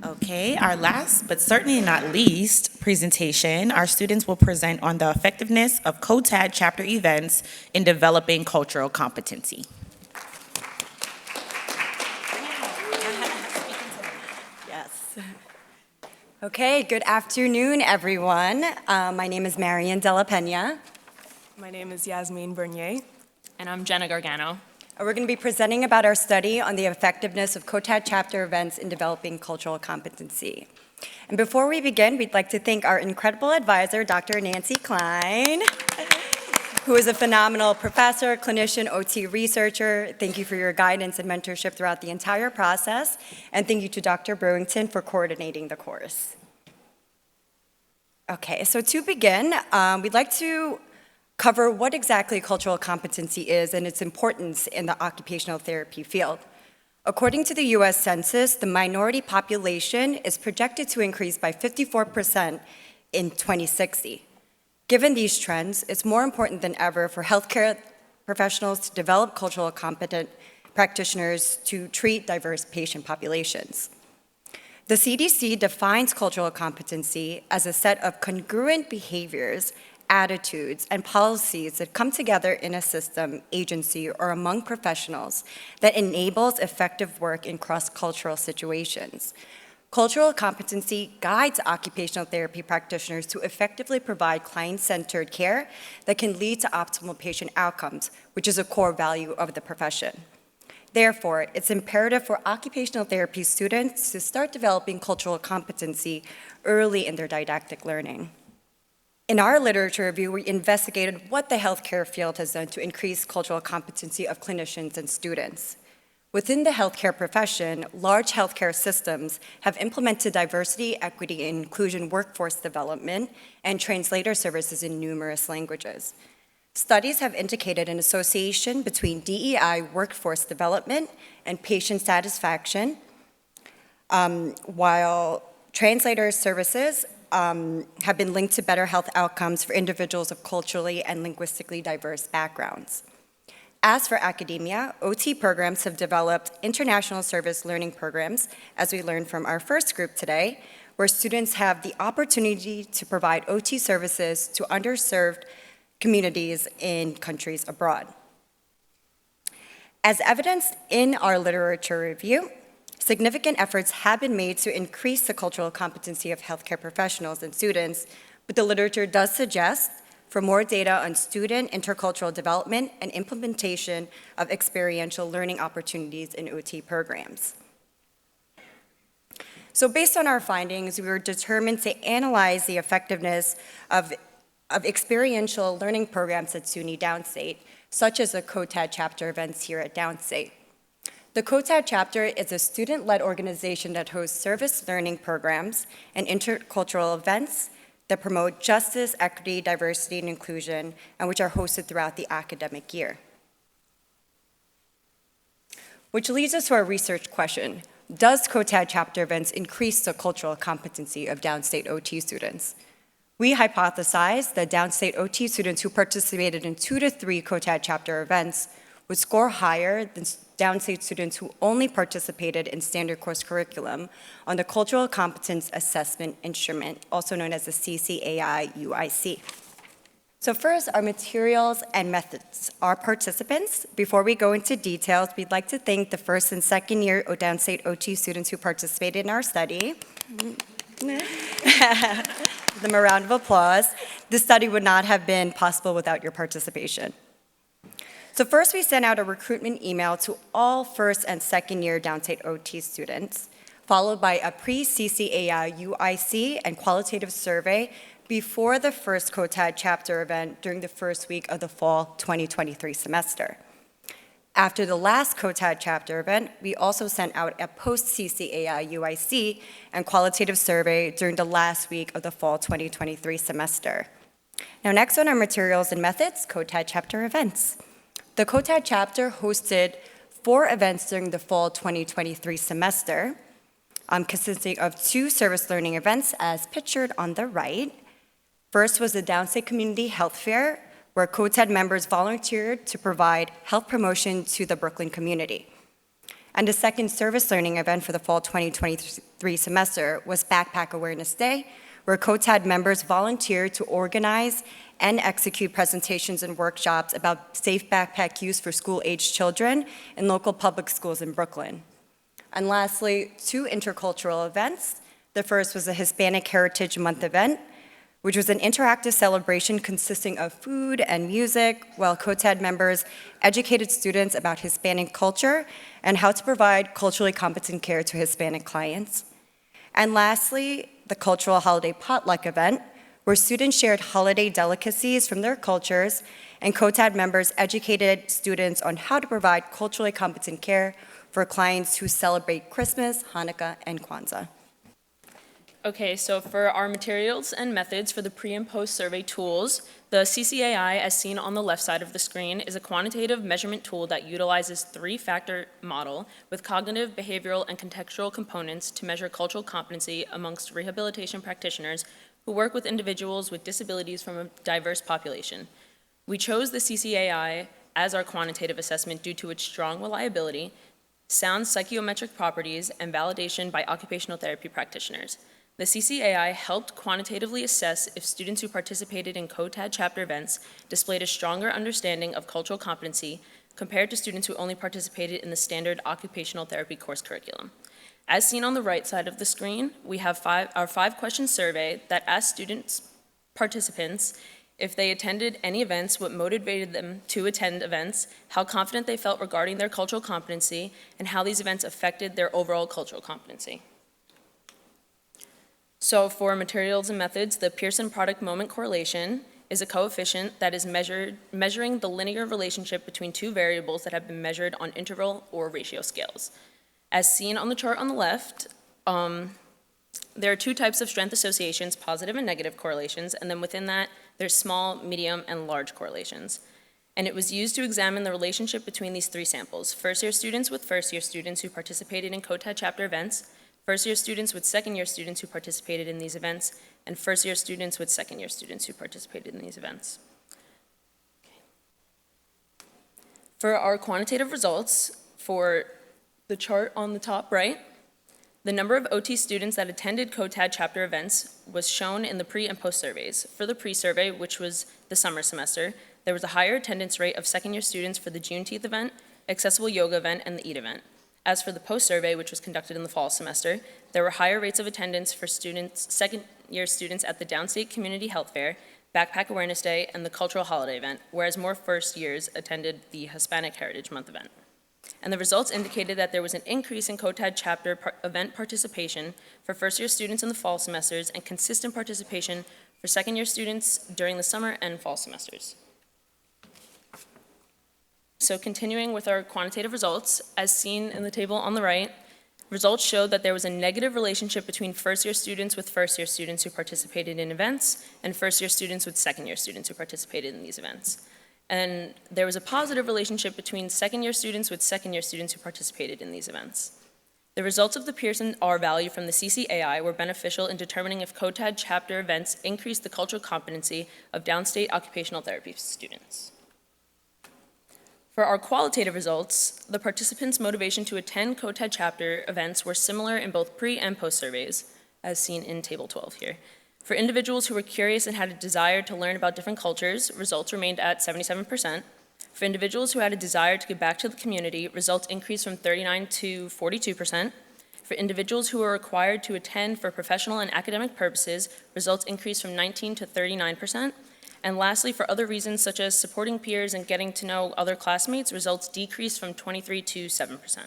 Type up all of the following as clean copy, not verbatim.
Okay, our last but certainly not least presentation, our students will present on the effectiveness of COTAD chapter events in developing cultural competency. Yes. Okay, good afternoon, everyone. My name is Marion Dela Peña. My name is Yazmine Bernier. And I'm Jenna Gargano. We're going to be presenting about our study on the effectiveness of COTAD chapter events in developing cultural competency. And before we begin, we'd like to thank our incredible advisor, Dr. Nancy Kline, who is a phenomenal professor, clinician, OT researcher. Thank you for your guidance and mentorship throughout the entire process. And thank you to Dr. Brewington for coordinating the course. Okay, so to begin, we'd like to cover what exactly cultural competency is and its importance in the occupational therapy field. According to the US Census, the minority population is projected to increase by 54% in 2060. Given these trends, it's more important than ever for healthcare professionals to develop cultural competent practitioners to treat diverse patient populations. The CDC defines cultural competency as a set of congruent behaviors, attitudes, and policies that come together in a system, agency, or among professionals that enables effective work in cross-cultural situations. Cultural competency guides occupational therapy practitioners to effectively provide client-centered care that can lead to optimal patient outcomes, which is a core value of the profession. Therefore, it's imperative for occupational therapy students to start developing cultural competency early in their didactic learning. In our literature review, we investigated what the healthcare field has done to increase cultural competency of clinicians and students. Within the healthcare profession, large healthcare systems have implemented diversity, equity, and inclusion workforce development and translator services in numerous languages. Studies have indicated an association between DEI workforce development and patient satisfaction, while translator services have been linked to better health outcomes for individuals of culturally and linguistically diverse backgrounds. As for academia, OT programs have developed international service learning programs, as we learned from our first group today, where students have the opportunity to provide OT services to underserved communities in countries abroad. As evidenced in our literature review, significant efforts have been made to increase the cultural competency of healthcare professionals and students, but the literature does suggest for more data on student intercultural development and implementation of experiential learning opportunities in OT programs. So based on our findings, we were determined to analyze the effectiveness of experiential learning programs at SUNY Downstate, such as the COTAD chapter events here at Downstate. The COTAD chapter is a student-led organization that hosts service learning programs and intercultural events that promote justice, equity, diversity, and inclusion, and which are hosted throughout the academic year. Which leads us to our research question. Does COTAD chapter events increase the cultural competency of Downstate OT students? We hypothesized that Downstate OT students who participated in 2 to 3 COTAD chapter events would score higher than Downstate students who only participated in standard course curriculum on the Cultural Competence Assessment Instrument, also known as the CCAI-UIC. So first, our materials and methods. Our participants, before we go into details, we'd like to thank the first and second year Downstate OT students who participated in our study. Give them a round of applause. This study would not have been possible without your participation. So first, we sent out a recruitment email to all first and second year Downstate OT students, followed by a pre-CCAI UIC and qualitative survey before the first COTAD chapter event during the first week of the fall 2023 semester. After the last COTAD chapter event, we also sent out a post-CCAI UIC and qualitative survey during the last week of the fall 2023 semester. Now next on our materials and methods, COTAD chapter events. The COTAD chapter hosted 4 events during the fall 2023 semester, consisting of 2 service learning events as pictured on the right. First was the Downstate Community Health Fair, where COTAD members volunteered to provide health promotion to the Brooklyn community. And the second service learning event for the fall 2023 semester was Backpack Awareness Day, where COTAD members volunteered to organize and execute presentations and workshops about safe backpack use for school-aged children in local public schools in Brooklyn. And lastly, 2 intercultural events. The first was a Hispanic Heritage Month event, which was an interactive celebration consisting of food and music, while COTAD members educated students about Hispanic culture and how to provide culturally competent care to Hispanic clients. And lastly, the Cultural Holiday Potluck event, where students shared holiday delicacies from their cultures, and COTAD members educated students on how to provide culturally competent care for clients who celebrate Christmas, Hanukkah, and Kwanzaa. Okay, so for our materials and methods for the pre and post survey tools, the CCAI, as seen on the left side of the screen, is a quantitative measurement tool that utilizes 3-factor model with cognitive, behavioral, and contextual components to measure cultural competency amongst rehabilitation practitioners who work with individuals with disabilities from a diverse population. We chose the CCAI as our quantitative assessment due to its strong reliability, sound psychometric properties, and validation by occupational therapy practitioners. The CCAI helped quantitatively assess if students who participated in COTAD chapter events displayed a stronger understanding of cultural competency compared to students who only participated in the standard occupational therapy course curriculum. As seen on the right side of the screen, we have our 5-question survey that asked participants if they attended any events, what motivated them to attend events, how confident they felt regarding their cultural competency, and how these events affected their overall cultural competency. So for materials and methods, the Pearson product moment correlation is a coefficient that is measuring the linear relationship between 2 variables that have been measured on interval or ratio scales. As seen on the chart on the left, there are 2 types of strength associations, positive and negative correlations, and then within that, there's small, medium, and large correlations. And it was used to examine the relationship between these 3 samples: first-year students with first-year students who participated in COTAD chapter events, first-year students with second-year students who participated in these events, and first-year students with second-year students who participated in these events. For our quantitative results, for the chart on the top right, the number of OT students that attended COTAD chapter events was shown in the pre and post surveys. For the pre-survey, which was the summer semester, there was a higher attendance rate of second-year students for the Juneteenth event, accessible yoga event, and the EAT event. As for the post-survey, which was conducted in the fall semester, there were higher rates of attendance for second-year students at the Downstate Community Health Fair, Backpack Awareness Day, and the Cultural Holiday event, whereas more first years attended the Hispanic Heritage Month event. And the results indicated that there was an increase in COTAD chapter event participation for first-year students in the fall semesters and consistent participation for second-year students during the summer and fall semesters. So continuing with our quantitative results, as seen in the table on the right, results showed that there was a negative relationship between first-year students with first-year students who participated in events and first-year students with second-year students who participated in these events. And there was a positive relationship between second-year students with second-year students who participated in these events. The results of the Pearson R value from the CCAI were beneficial in determining if COTAD chapter events increased the cultural competency of downstate occupational therapy students. For our qualitative results, the participants' motivation to attend COTAD chapter events were similar in both pre- and post-surveys, as seen in Table 12 here. For individuals who were curious and had a desire to learn about different cultures, results remained at 77%. For individuals who had a desire to give back to the community, results increased from 39% to 42%. For individuals who were required to attend for professional and academic purposes, results increased from 19% to 39%. And lastly, for other reasons such as supporting peers and getting to know other classmates, results decreased from 23% to 7%.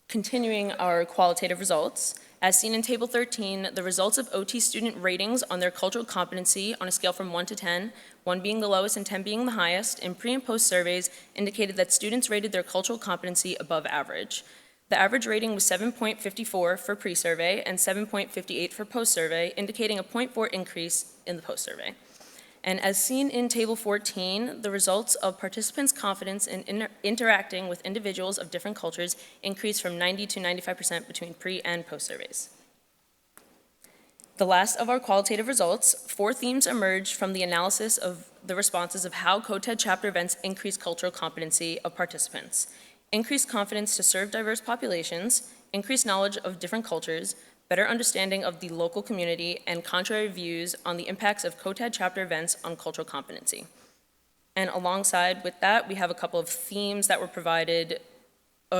Continuing our qualitative results, as seen in Table 13, the results of OT student ratings on their cultural competency on a scale from 1 to 10, 1 being the lowest and 10 being the highest, in pre- and post surveys indicated that students rated their cultural competency above average. The average rating was 7.54 for pre-survey and 7.58 for post-survey, indicating a 0.4 increase in the post-survey. And as seen in Table 14, the results of participants' confidence in interacting with individuals of different cultures increased from 90% to 95% between pre- and post-surveys. The last of our qualitative results, 4 themes emerged from the analysis of the responses of how COTAD chapter events increase cultural competency of participants. Increased confidence to serve diverse populations, increased knowledge of different cultures, better understanding of the local community, and contrary views on the impacts of COTAD chapter events on cultural competency. And alongside with that, we have a couple of themes that were provided,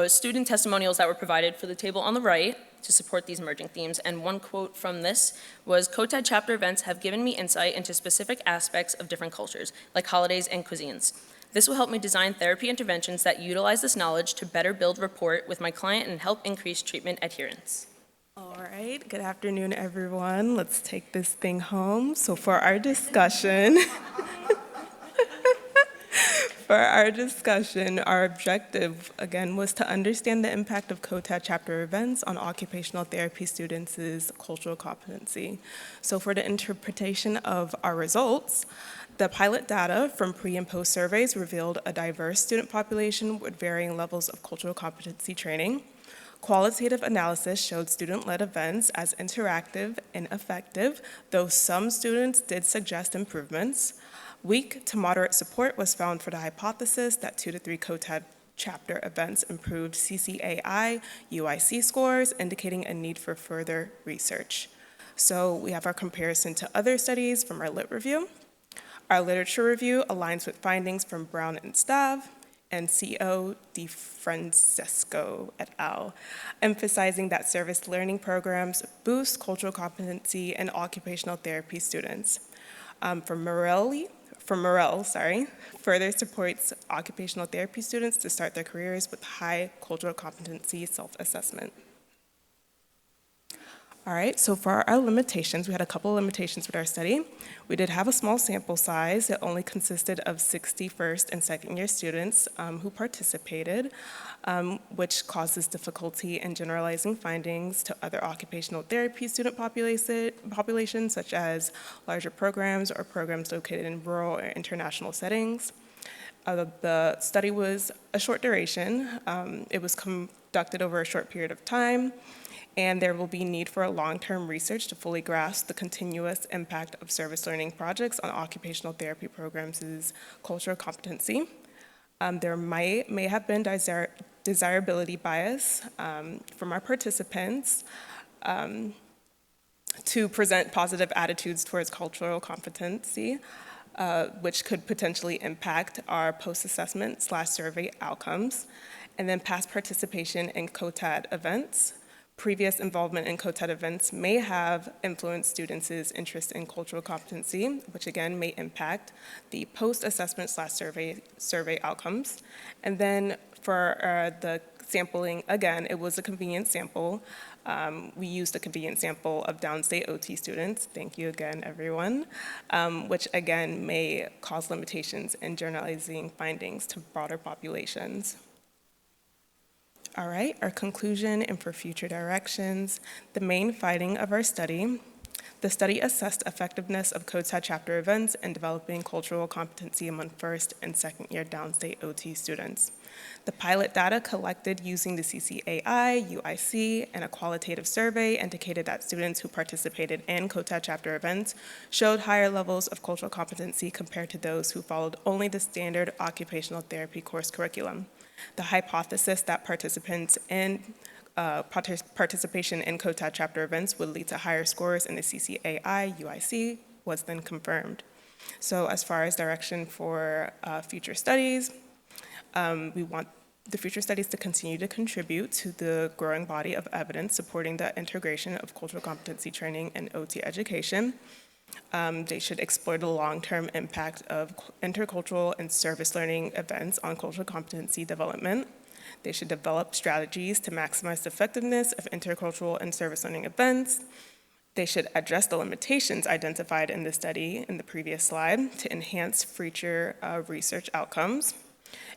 student testimonials that were provided for the table on the right to support these emerging themes. And one quote from this was, "COTAD chapter events have given me insight into specific aspects of different cultures, like holidays and cuisines. This will help me design therapy interventions that utilize this knowledge to better build rapport with my client and help increase treatment adherence." All right, good afternoon, everyone. Let's take this thing home. So for our discussion, our objective, again, was to understand the impact of COTAD chapter events on occupational therapy students' cultural competency. So for the interpretation of our results, the pilot data from pre- and post surveys revealed a diverse student population with varying levels of cultural competency training. Qualitative analysis showed student-led events as interactive and effective, though some students did suggest improvements. Weak to moderate support was found for the hypothesis that 2 to 3 COTAD chapter events improved CCAI, UIC scores, indicating a need for further research. So we have our comparison to other studies from our lit review. Our literature review aligns with findings from Brown and Stav and C.O. DiFrancesco et al., emphasizing that service learning programs boost cultural competency in occupational therapy students. Morel, further supports occupational therapy students to start their careers with high cultural competency self-assessment. All right, so for our limitations, we had a couple of limitations with our study. We did have a small sample size. It only consisted of 60 first and second year students who participated, which causes difficulty in generalizing findings to other occupational therapy student populations, such as larger programs or programs located in rural or international settings. The study was a short duration. It was conducted over a short period of time, and there will be need for a long-term research to fully grasp the continuous impact of service learning projects on occupational therapy programs' cultural competency. There may have been desirability bias from our participants to present positive attitudes towards cultural competency, which could potentially impact our post-assessment/survey outcomes, and then past participation in COTAD events. Previous involvement in COTAD events may have influenced students' interest in cultural competency, which again may impact the post-assessment/survey outcomes. And then for the sampling, again, it was a convenient sample. We used a convenient sample of Downstate OT students, thank you again, everyone, which again may cause limitations in generalizing findings to broader populations. All right, our conclusion and for future directions. The main finding of our study, the study assessed effectiveness of COTAD chapter events in developing cultural competency among first and second year Downstate OT students. The pilot data collected using the CCAI, UIC, and a qualitative survey indicated that students who participated in COTAD chapter events showed higher levels of cultural competency compared to those who followed only the standard occupational therapy course curriculum. The hypothesis that participation in COTAD chapter events would lead to higher scores in the CCAI, UIC was then confirmed. So as far as direction for future studies, we want the future studies to continue to contribute to the growing body of evidence supporting the integration of cultural competency training and OT education. They should explore the long-term impact of intercultural and service learning events on cultural competency development. They should develop strategies to maximize the effectiveness of intercultural and service learning events. They should address the limitations identified in the study in the previous slide to enhance future research outcomes.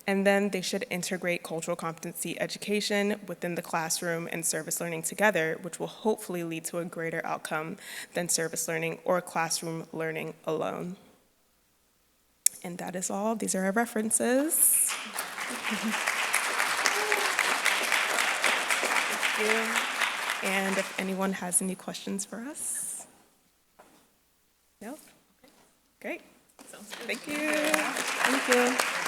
And then they should integrate cultural competency education within the classroom and service learning together, which will hopefully lead to a greater outcome than service learning or classroom learning alone. And that is all. These are our references. Thank you. And if anyone has any questions for us. Thank you. Thank you.